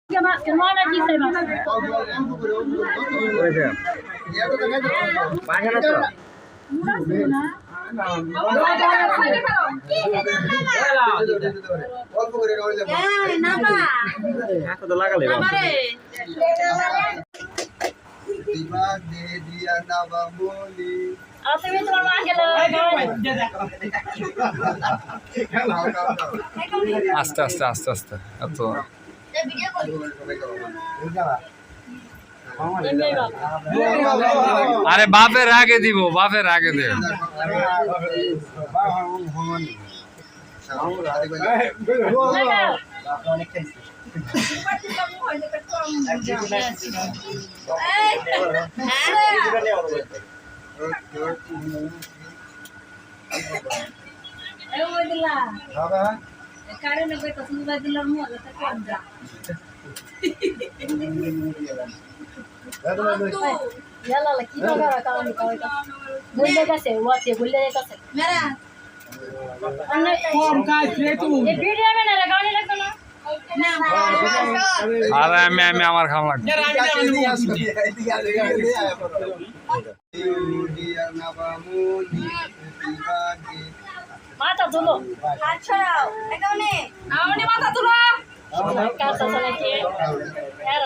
Kemana kita bang? Mana tu? Aku tu laga leh. Asal itu orang lagi loh. আস্তে আস্তে আস্তে আস্তে এত আরে বাপের আগে দিব বাপের আগে দে Karena gue kesini baju lemu agak terkenal. Ya lah, kita orang kawan kawan itu. Boleh kasih, wajib boleh kasih. Mana? Form kasih tu. Ini video mana rekam ni lekang na? আরে আমি আমার খাম লাগবে Mata dulu. Acha, ekam ni. Awak ni mata dulu. Kata saya ke. Ya,